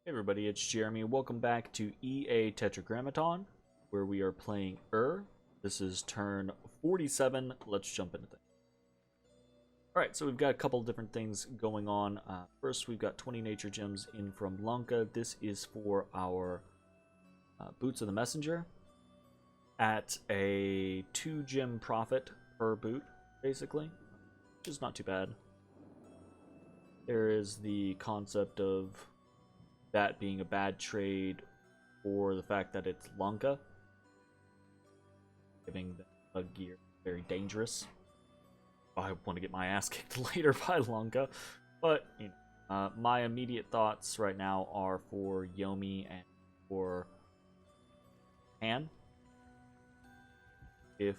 Hey everybody, it's Jeremy. Welcome back to EA Tetragrammaton, where we are playing This is turn 47. Let's jump into things. Alright, so we've got a couple different things going on. First, we've got 20 nature gems in from Lanka. This is for our Boots of the Messenger at a 2 gem profit per boot, basically, which is not too bad. There is the concept of that being a bad trade for the fact that it's Lanka, giving the gear very dangerous. I want to get my ass kicked later by Lanka, but you know, my immediate thoughts right now are for Yomi and for Han. If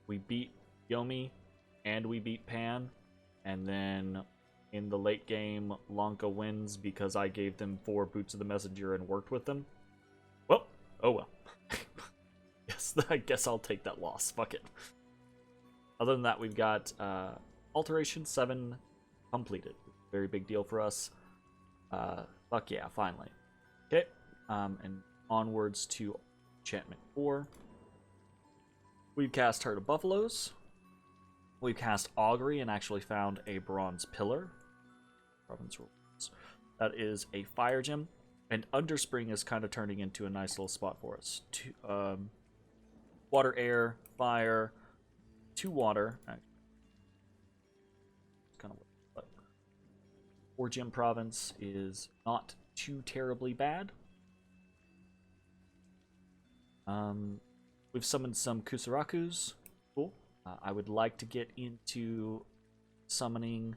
we beat Yomi and we beat Pan, and then in the late game, Lanka wins because I gave them 4 Boots of the Messenger and worked with them. Well, oh well. Yes, I guess I'll take that loss. Fuck it. Other than that, we've got Alteration 7 completed. Very big deal for us. Fuck yeah, finally. Okay, and onwards to Enchantment 4. We've cast Herd of Buffaloes. We've cast Augury and actually found a Bronze Pillar. Province rules. That is a fire gem, and Underspring is kind of turning into a nice little spot for us. Water, air, fire, 2 water. It's kind of weird, but 4 gem province is not too terribly bad. We've summoned some Kusarakus. Cool. I would like to get into summoning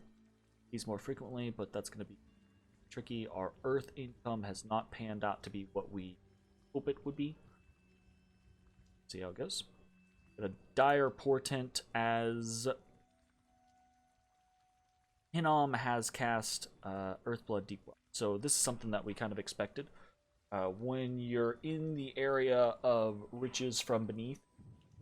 these more frequently, but that's going to be tricky. Our Earth income has not panned out to be what we hope it would be. See how it goes. Got a dire portent as Hinnom has cast Earthblood Deepwell. So this is something that we kind of expected. When you're in the area of riches from beneath,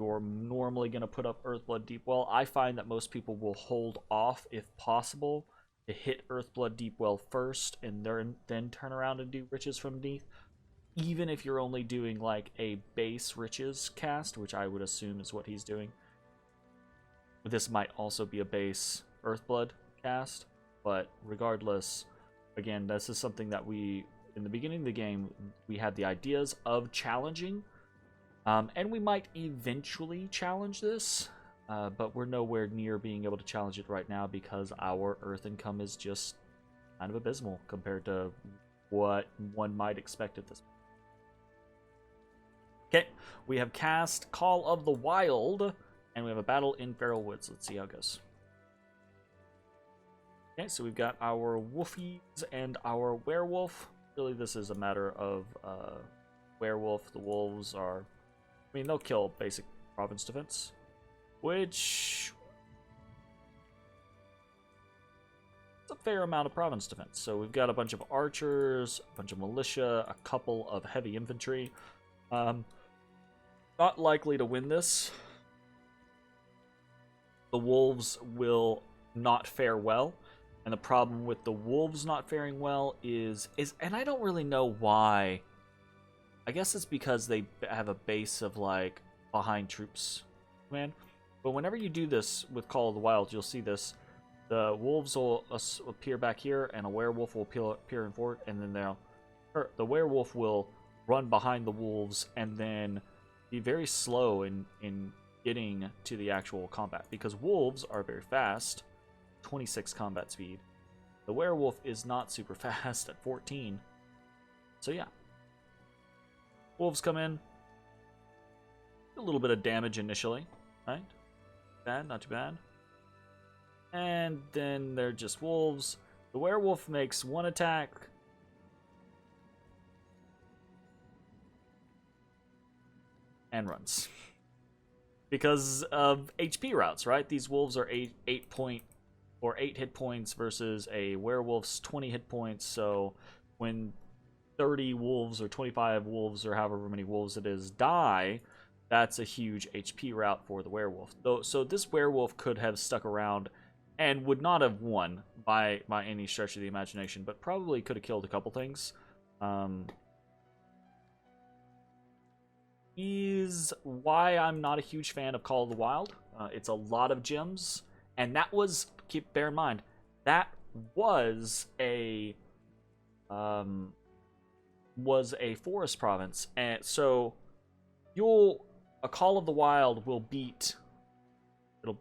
you're normally going to put up Earthblood Deepwell. I find that most people will hold off if possible to hit Earthblood Deepwell first and then turn around and do Riches from Beneath. Even if you're only doing like a base Riches cast, which I would assume is what he's doing. This might also be a base Earthblood cast, but regardless, again, this is something that we, in the beginning of the game, we had the ideas of challenging. And we might eventually challenge this. But we're nowhere near being able to challenge it right now because our Earth income is just kind of abysmal compared to what one might expect at this point. Okay, we have cast Call of the Wild, and we have a battle in Feral Woods. Let's see how it goes. Okay, so we've got our Wolfies and our Werewolf. Really, this is a matter of Werewolf. The Wolves are, I mean, they'll kill basic province defense. Which is a fair amount of province defense. So we've got a bunch of archers, a bunch of militia, a couple of heavy infantry. Not likely to win this. The wolves will not fare well. And the problem with the wolves not faring well is and I don't really know why. I guess it's because they have a base of like behind troops, man. But whenever you do this with Call of the Wild, you'll see this. The wolves will appear back here, and a werewolf will appear in front, and then the werewolf will run behind the wolves, and then be very slow in getting to the actual combat. Because wolves are very fast, 26 combat speed. The werewolf is not super fast at 14. So yeah. Wolves come in. A little bit of damage initially, right? Bad, not too bad. And then they're just wolves. The werewolf makes 1 attack. And runs. Because of HP routes, right? These wolves are 8 hit points versus a werewolf's 20 hit points. So when 30 wolves or 25 wolves or however many wolves it is die, that's a huge HP route for the werewolf. So this werewolf could have stuck around and would not have won, by any stretch of the imagination, but probably could have killed a couple things. Is why I'm not a huge fan of Call of the Wild. It's a lot of gems, and that was, bear in mind, that was a forest province, and so a Call of the Wild will beat. It'll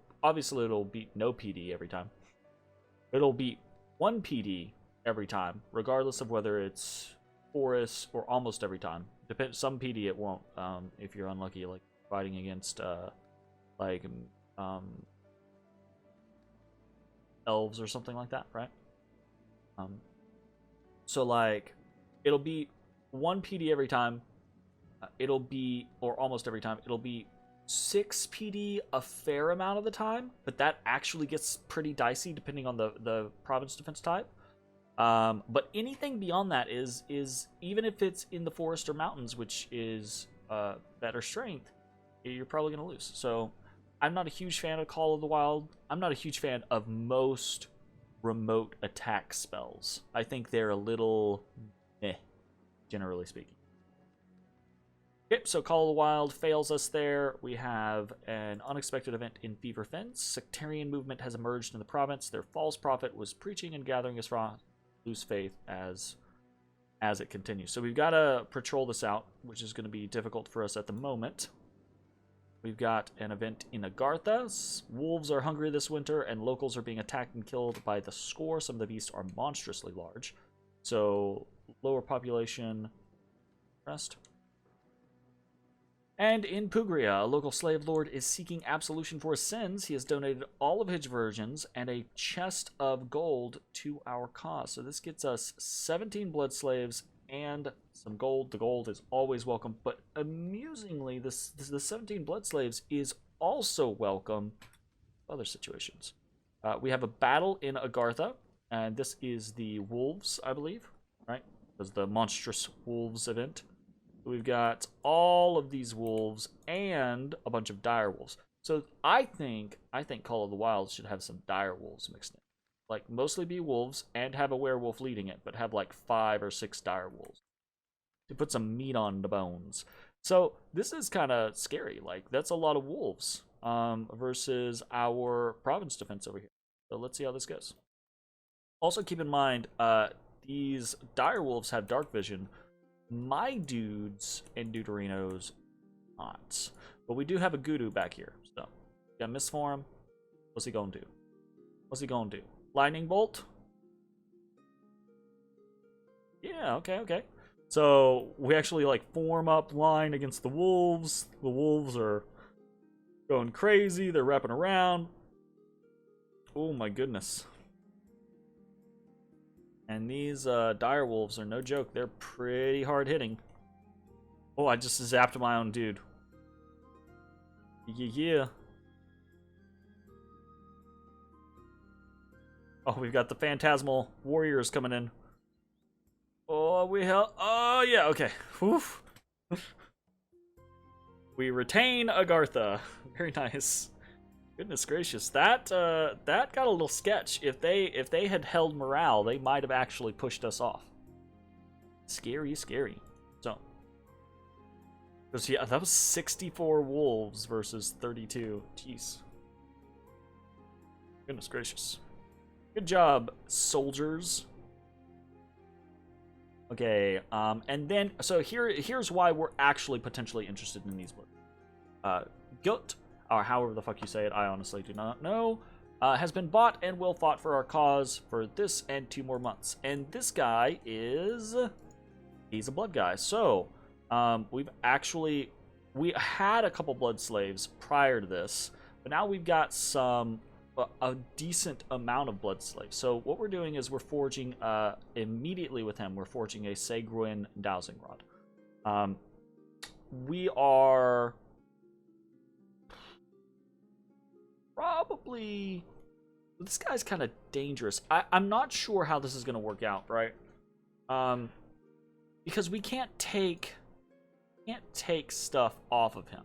beat no PD every time. It'll beat one PD every time, regardless of whether it's forest or almost every time. Some PD it won't. If you're unlucky, like fighting against elves or something like that, right? So like, it'll be one PD every time. It'll be, or almost every time, it'll be 6 PD a fair amount of the time, but that actually gets pretty dicey depending on the province defense type. But anything beyond that is even if it's in the forest or mountains, which is better strength, you're probably going to lose. So I'm not a huge fan of Call of the Wild. I'm not a huge fan of most remote attack spells. I think they're a little meh, generally speaking. Yep, so Call of the Wild fails us there. We have an unexpected event in Fever Fens. Sectarian movement has emerged in the province. Their false prophet was preaching and gathering his lose faith as it continues. So we've got to patrol this out, which is going to be difficult for us at the moment. We've got an event in Agartha. Wolves are hungry this winter, and locals are being attacked and killed by the score. Some of the beasts are monstrously large. So lower population. Rest. And in Pugria, a local slave lord is seeking absolution for his sins. He has donated all of his virgins and a chest of gold to our cause. So this gets us 17 blood slaves and some gold. The gold is always welcome, but amusingly, the 17 blood slaves is also welcome in other situations. We have a battle in Agartha, and this is the wolves, I believe, right? This is the monstrous wolves event. We've got all of these wolves and a bunch of dire wolves. So I think Call of the Wild should have some dire wolves mixed in. Like, mostly be wolves and have a werewolf leading it, but have like 5 or 6 dire wolves to put some meat on the bones. So this is kind of scary. Like, that's a lot of wolves versus our province defense over here. So let's see how this goes. Also keep in mind, these dire wolves have dark vision. My dudes and Deuterinos not. But we do have a Gudu back here. So, got Misform. What's he gonna do? What's he gonna do? Lightning Bolt? Yeah, okay. So, we actually, like, form up line against the wolves. The wolves are going crazy. They're wrapping around. Oh my goodness. And these dire wolves are no joke. They're pretty hard hitting. Oh, I just zapped my own dude. Yeah. Oh, we've got the phantasmal warriors coming in. Oh, oh, yeah, okay. Oof. We retain Agartha. Very nice. Goodness gracious, that got a little sketch. If they had held morale, they might have actually pushed us off. Scary. So, yeah, that was 64 wolves versus 32. Jeez. Goodness gracious. Good job, soldiers. Okay, and then so here's why we're actually potentially interested in these books. Gut, or however the fuck you say it, I honestly do not know, has been bought and will fought for our cause for this and 2 more months. And this guy he's a blood guy. So, we had a couple blood slaves prior to this, but now we've got a decent amount of blood slaves. So what we're doing is we're forging, immediately with him, we're forging a Segruin dowsing rod. We are probably, this guy's kind of dangerous. I'm not sure how this is going to work out, right? Because we can't take stuff off of him,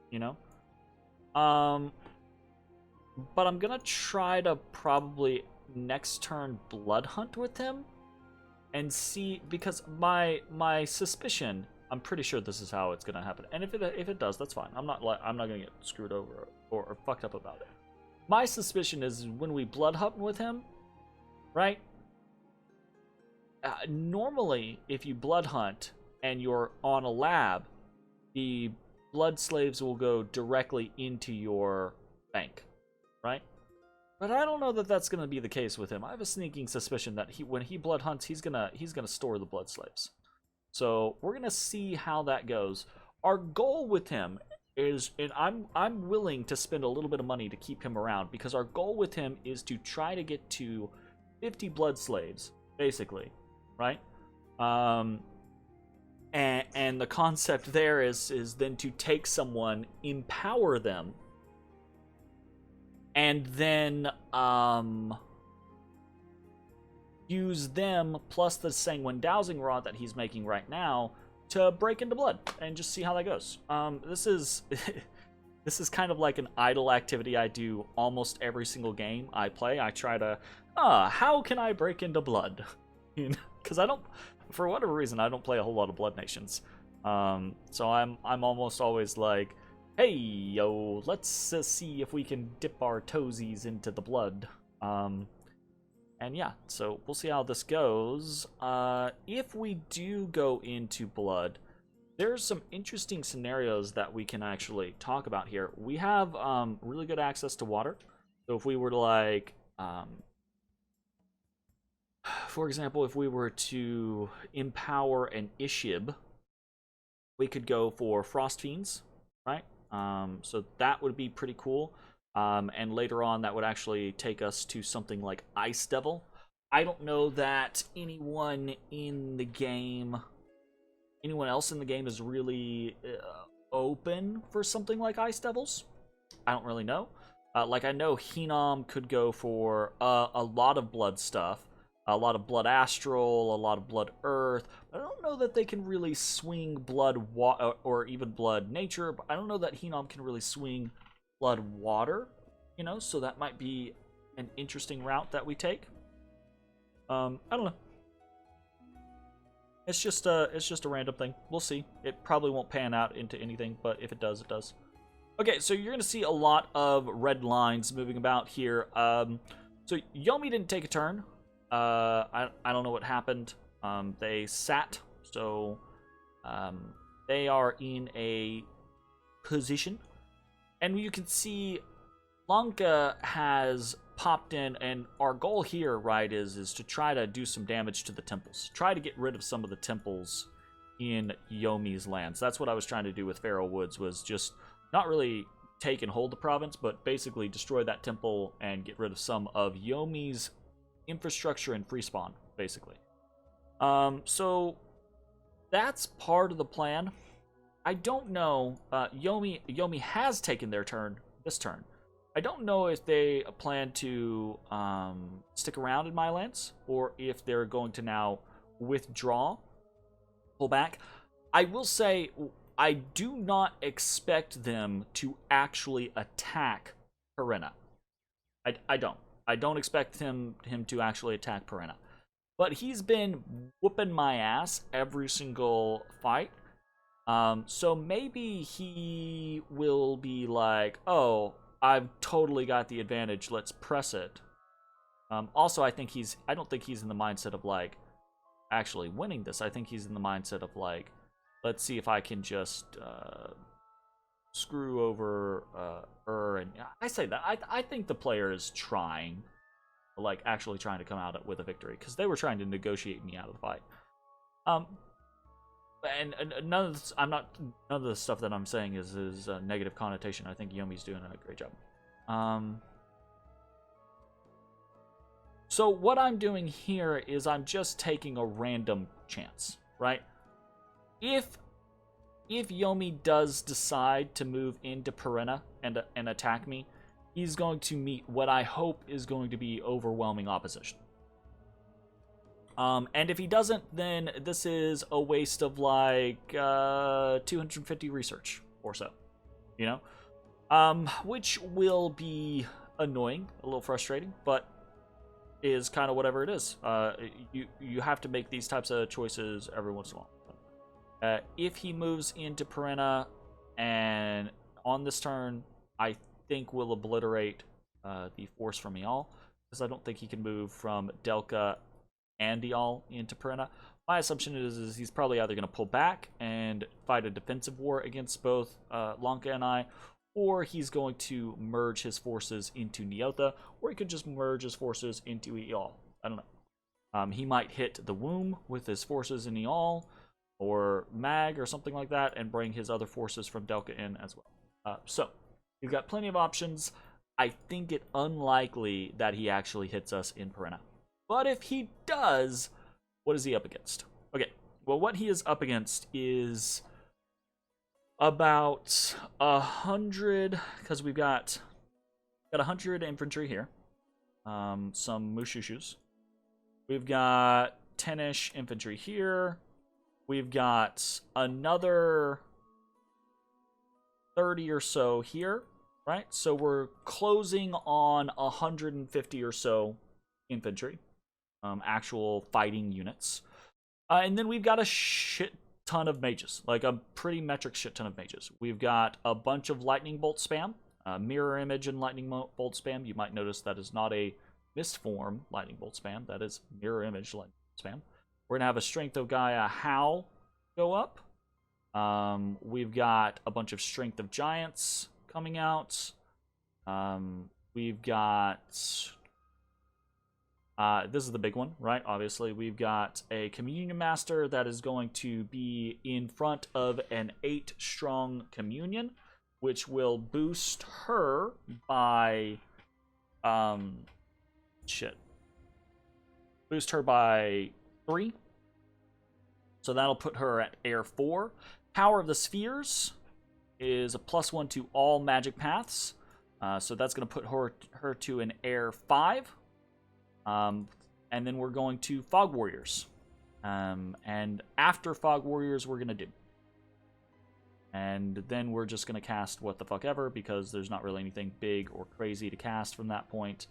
you know? But I'm gonna try to probably next turn blood hunt with him and see, because my suspicion, I'm pretty sure this is how it's gonna happen. And if it does, that's fine. I'm not gonna get screwed over or fucked up about it. My suspicion is when we blood hunt with him, right? Normally, if you blood hunt and you're on a lab, the blood slaves will go directly into your bank, right? But I don't know that that's going to be the case with him. I have a sneaking suspicion that when he blood hunts, he's gonna store the blood slaves. So we're gonna see how that goes. Our goal with him is, and I'm willing to spend a little bit of money to keep him around, because our goal with him is to try to get to 50 blood slaves, basically, right? And the concept there is then to take someone, empower them, and then use them plus the Sanguine Dowsing Rod that he's making right now to break into blood and just see how that goes. This is this is kind of like an idle activity I do almost every single game I play. I try to, how can I break into blood? Because I don't, for whatever reason, I don't play a whole lot of Blood Nations. So I'm almost always like, hey, yo, let's see if we can dip our toesies into the blood. And yeah, so we'll see how this goes. If we do go into blood, there's some interesting scenarios that we can actually talk about here. We have really good access to water. So if we were to, like, for example, if we were to empower an Ishib, we could go for Frost Fiends, right? So that would be pretty cool. And later on, that would actually take us to something like Ice Devil. I don't know that anyone else in the game is really open for something like Ice Devils. I don't really know. Like, I know Henom could go for a lot of blood stuff, a lot of blood astral, a lot of blood earth. But I don't know that they can really swing blood or even blood nature. But I don't know that Henom can really swing blood water, you know, so that might be an interesting route that we take. I don't know. It's just a random thing. We'll see. It probably won't pan out into anything, but if it does, it does. Okay, so you're gonna see a lot of red lines moving about here. So Yomi didn't take a turn. I don't know what happened. They sat, so they are in a position. And you can see Lanka has popped in, and our goal here, right, is to try to do some damage to the temples. Try to get rid of some of the temples in Yomi's lands. That's what I was trying to do with Feral Woods, was just not really take and hold the province, but basically destroy that temple and get rid of some of Yomi's infrastructure and free spawn, basically. So that's part of the plan. I don't know. Yomi has taken their turn this turn. I don't know if they plan to stick around in my lands, or if they're going to now withdraw, pull back. I will say, I do not expect them to actually attack Perenna. I don't. I don't expect him to actually attack Perenna. But he's been whooping my ass every single fight. So maybe he will be like, oh, I've totally got the advantage, let's press it. Also, I don't think he's in the mindset of, like, actually winning this. I think he's in the mindset of, like, let's see if I can just screw over and I say that. I think the player is trying, like, actually trying to come out with a victory, because they were trying to negotiate me out of the fight. And none of this, none of the stuff that I'm saying is a negative connotation. I think Yomi's doing a great job. So what I'm doing here is I'm just taking a random chance, right? If Yomi does decide to move into Perenna and attack me, he's going to meet what I hope is going to be overwhelming opposition. And if he doesn't, then this is a waste of, like, 250 research or so, you know? Which will be annoying, a little frustrating, but is kind of whatever it is. You have to make these types of choices every once in a while. If he moves into Perenna, and on this turn, I think we'll obliterate the force from Eal, because I don't think he can move from Delca and Eal into Perenna. My assumption is he's probably either going to pull back and fight a defensive war against both Lanka and I, or he's going to merge his forces into Neotha, or he could just merge his forces into Eal. I don't know. He might hit the womb with his forces in Eal, or Mag, or something like that, and bring his other forces from Delca in as well. So, we've got plenty of options. I think it unlikely that he actually hits us in Perenna. But if he does, what is he up against? Okay, well, what he is up against is about 100, because we've got 100 infantry here, some Mushushus. We've got 10-ish infantry here. We've got another 30 or so here, right? So we're closing on 150 or so infantry, actual fighting units. And then we've got a shit ton of mages, like a pretty metric shit ton of mages. We've got a bunch of lightning bolt spam, mirror image and lightning bolt spam. You might notice that is not a mist form lightning bolt spam. That is mirror image lightning bolt spam. We're gonna have a strength of Gaia Howl go up. We've got a bunch of strength of giants coming out. We've got this is the big one, right? Obviously, we've got a Communion Master that is going to be in front of an 8-strong Communion, which will boost her by, boost her by 3. So that'll put her at Air 4. Power of the Spheres is a +1 to all magic paths. So that's going to put her to an Air 5. And then we're going to Fog Warriors. And after Fog Warriors, we're going to do. And then we're just going to cast what the fuck ever, because there's not really anything big or crazy to cast from that point.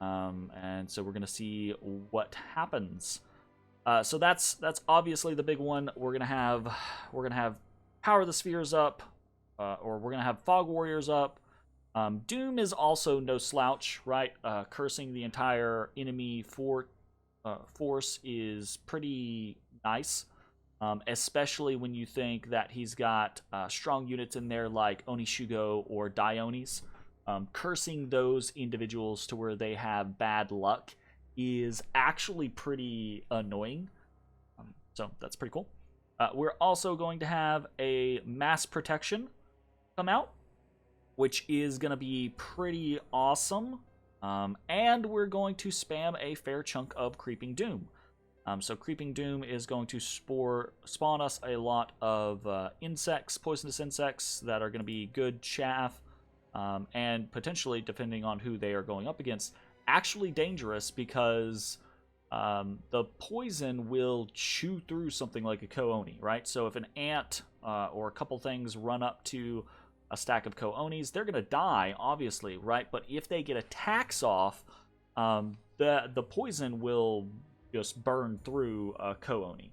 And so we're going to see what happens. So that's obviously the big one. We're gonna have Power of the Spheres up, or we're gonna have Fog Warriors up. Doom is also no slouch, right? Cursing the entire enemy force is pretty nice, especially when you think that he's got strong units in there like Onishugo or Dionis. Cursing those individuals to where they have bad luck is actually pretty annoying. So that's pretty cool. We're also going to have a Mass Protection come out, which is going to be pretty awesome. And we're going to spam a fair chunk of Creeping Doom. So Creeping Doom is going to spawn us a lot of insects, poisonous insects that are going to be good chaff, and potentially, depending on who they are going up against, actually dangerous, because the poison will chew through something like a Ko-Oni, right? So if an ant or a couple things run up to a stack of Ko-Onis, they're going to die, obviously, right? But if they get attacks off, the poison will just burn through a Ko-Oni.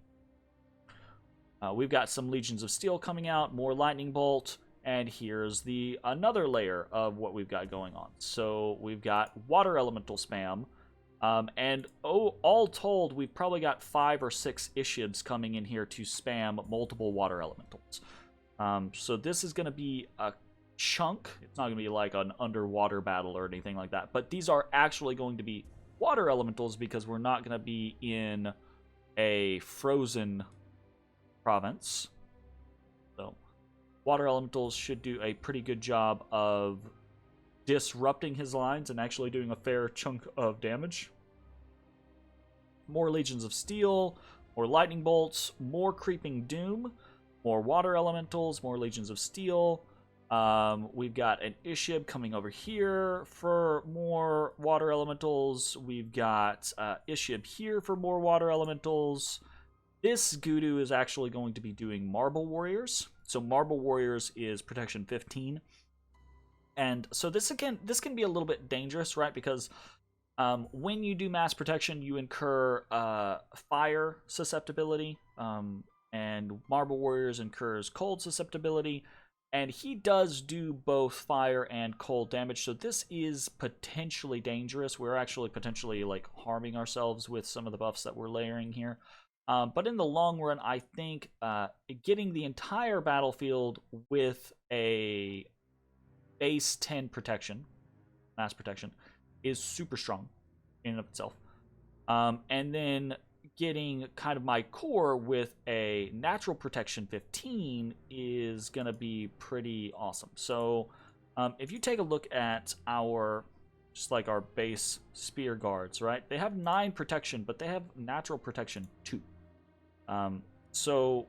We've got some Legions of Steel coming out, more Lightning Bolt, and here's another layer of what we've got going on. So we've got Water Elemental spam, and all told, we've probably got 5 or 6 Ishibs coming in here to spam multiple Water Elementals. So this is going to be a chunk. It's not going to be like an underwater battle or anything like that, but these are actually going to be Water Elementals, because we're not going to be in a frozen province. So Water Elementals should do a pretty good job of disrupting his lines and actually doing a fair chunk of damage. More Legions of Steel, more Lightning Bolts, more Creeping Doom, more Water Elementals, more Legions of Steel. We've got an Ishib coming over here for more Water Elementals. We've got Ishib here for more Water Elementals. This Gudu is actually going to be doing Marble Warriors. So Marble Warriors is protection 15. And so this can be a little bit dangerous, right? Because When you do mass protection, you incur fire susceptibility, and Marble Warriors incurs cold susceptibility, and he does do both fire and cold damage. So this is potentially dangerous. We're actually potentially like harming ourselves with some of the buffs that we're layering here. But in the long run, I think getting the entire battlefield with a base 10 protection, mass protection, is super strong in and of itself. And then getting kind of my core with a natural protection 15 is going to be pretty awesome. So if you take a look at our, just like our base spear guards, right? They have 9 protection, but they have natural protection 2. So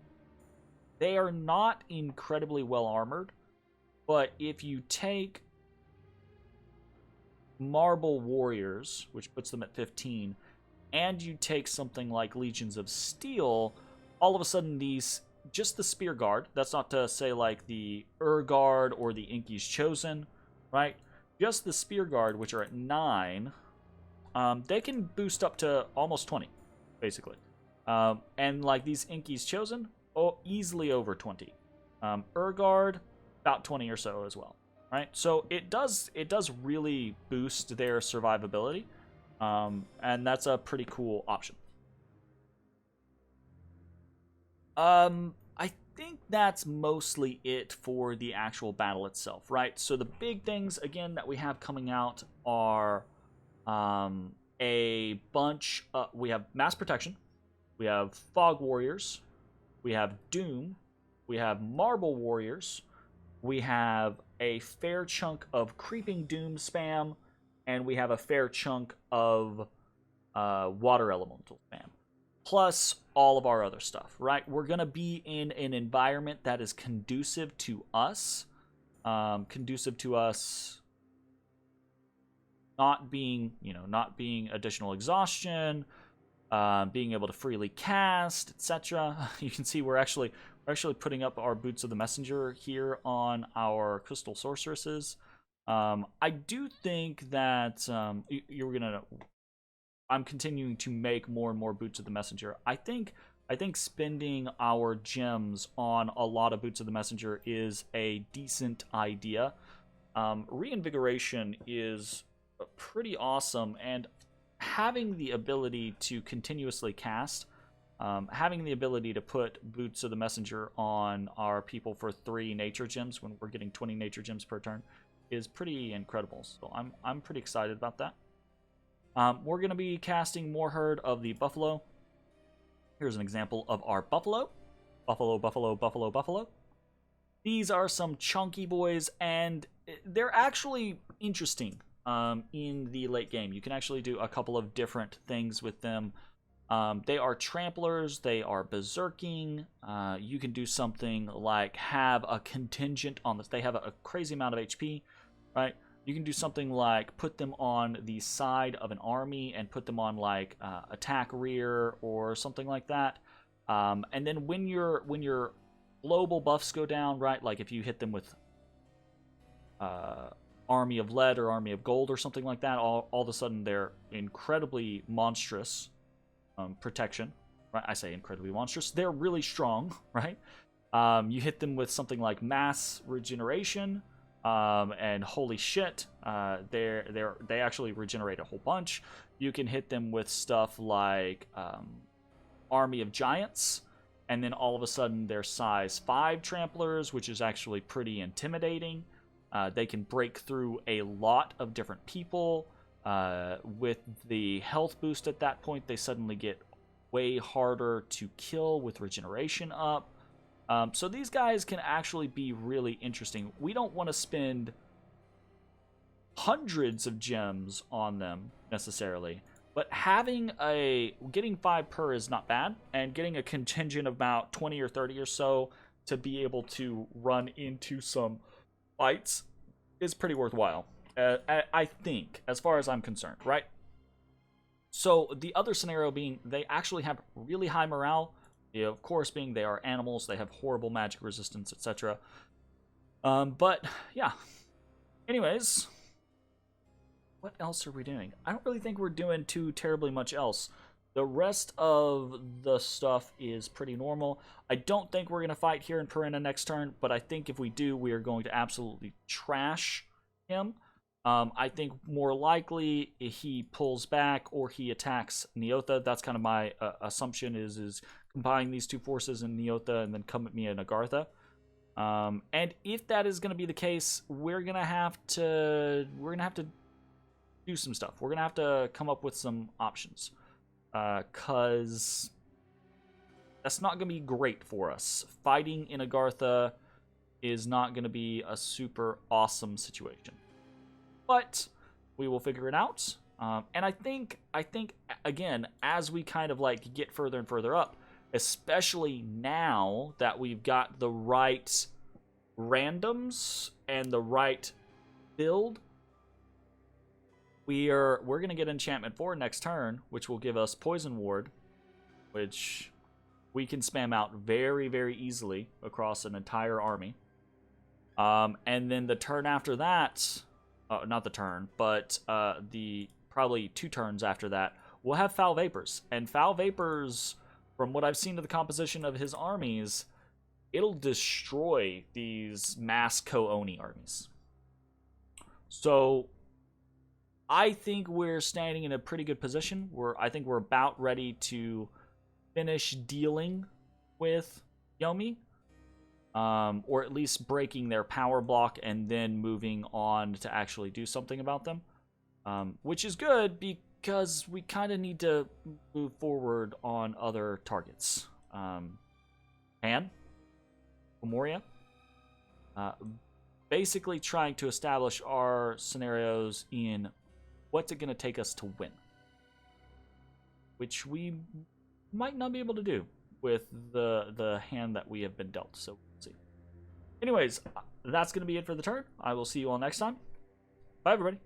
they are not incredibly well armored, but if you take Marble Warriors, which puts them at 15, and you take something like Legions of Steel, all of a sudden these, just the Spear Guard, that's not to say like the Guard or the Inky's Chosen, right? Just the Spear Guard, which are at 9, they can boost up to almost 20, basically. And like these Inky's Chosen, easily over 20. Guard, about 20 or so as well. Right, so it does really boost their survivability, and that's a pretty cool option. I think that's mostly it for the actual battle itself, right? So the big things again that we have coming out are a bunch. We have mass protection, we have fog warriors, we have doom, we have marble warriors, we have a fair chunk of creeping doom spam, and we have a fair chunk of water elemental spam, plus all of our other stuff, right? We're going to be in an environment that is conducive to us not being, not being additional exhaustion, being able to freely cast, etc. You can see we're actually putting up our Boots of the Messenger here on our Crystal Sorceresses. I do think that I'm continuing to make more and more Boots of the Messenger. I think spending our gems on a lot of Boots of the Messenger is a decent idea. Reinvigoration is pretty awesome, and having the ability to continuously cast, having the ability to put Boots of the Messenger on our people for 3 nature gems when we're getting 20 nature gems per turn is pretty incredible. So I'm pretty excited about that. We're going to be casting more Herd of the Buffalo. Here's an example of our Buffalo. Buffalo. These are some chunky boys, and they're actually interesting in the late game. You can actually do a couple of different things with them. They are tramplers, they are berserking. You can do something like have a contingent on this. They have a crazy amount of HP, right? You can do something like put them on the side of an army and put them on like attack rear or something like that. And then when your global buffs go down, right? Like if you hit them with Army of Lead or Army of Gold or something like that, all of a sudden they're incredibly monstrous. Protection, right? I say incredibly monstrous. They're really strong, right? You hit them with something like mass regeneration, and holy shit, they actually regenerate a whole bunch. You can hit them with stuff like Army of Giants, and then all of a sudden they're size 5 tramplers, which is actually pretty intimidating. They can break through a lot of different people. With the health boost at that point, they suddenly get way harder to kill with regeneration up. So these guys can actually be really interesting. We don't want to spend hundreds of gems on them necessarily, but getting 5 per is not bad, and getting a contingent of about 20 or 30 or so to be able to run into some fights is pretty worthwhile. I think, as far as I'm concerned, right? So the other scenario being they actually have really high morale. Of course, being they are animals, they have horrible magic resistance, etc. But yeah. Anyways, what else are we doing? I don't really think we're doing too terribly much else. The rest of the stuff is pretty normal. I don't think we're going to fight here in Corinna next turn, but I think if we do, we are going to absolutely trash him. I think more likely he pulls back or he attacks Neotha. That's kind of my assumption is combine these two forces in Neotha and then come at me in Agartha. And if that is going to be the case, we're going to have to do some stuff. We're going to have to come up with some options. Because that's not going to be great for us. Fighting in Agartha is not going to be a super awesome situation. But we will figure it out. And I think again, as we kind of like get further and further up, especially now that we've got the right randoms and the right build, we're going to get Enchantment 4 next turn, which will give us Poison Ward, which we can spam out very, very easily across an entire army. And then the turn after that, not the turn, but the probably 2 turns after that, we'll have Foul Vapors. And Foul Vapors, from what I've seen of the composition of his armies, it'll destroy these mass Ko-Oni armies. So I think we're standing in a pretty good position. I think we're about ready to finish dealing with Yomi, or at least breaking their power block and then moving on to actually do something about them, which is good because we kind of need to move forward on other targets. Han, Memoria, basically trying to establish our scenarios in what's it going to take us to win? Which we might not be able to do with the hand that we have been dealt. So we'll see. Anyways, that's going to be it for the turn. I will see you all next time. Bye, everybody.